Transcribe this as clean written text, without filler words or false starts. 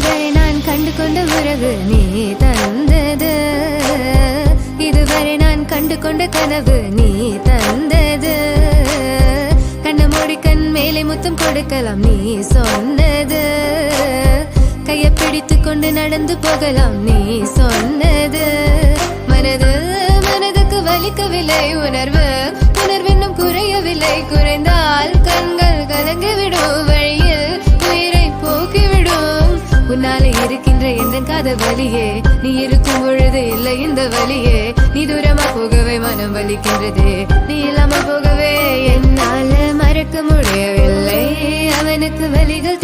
இதுவரை நான் கண்டு கொண்ட உறவு நீ தந்தது, இதுவரை நான் கண்டு கொண்ட கனவு நீ தந்தது. கண்ண மூடி கண் மேலே முத்தம் கொடுக்கலாம் நீ சொன்னது, கையை பிடித்து கொண்டு நடந்து போகலாம் நீ சொன்னது. மனதுக்கு வலிக்கவில்லை உணர்வு, உணர்வென்னும் குறையவில்லை, குறைந்தால் கண்கள் கலங்கிவிடும், வழியில் உயிரை போக்கிவிடும். உன்னாலே இருக்கின்ற எந்த காதல் வலியே, நீ இருக்கும் பொழுது இல்லை இந்த வலியே. நீ தூரமா போகவே மனம் வலிக்கின்றதே, நீ இல்லாம போகவே என்னால மறக்க முடியவில்லை. அவனுக்கு வலிகள்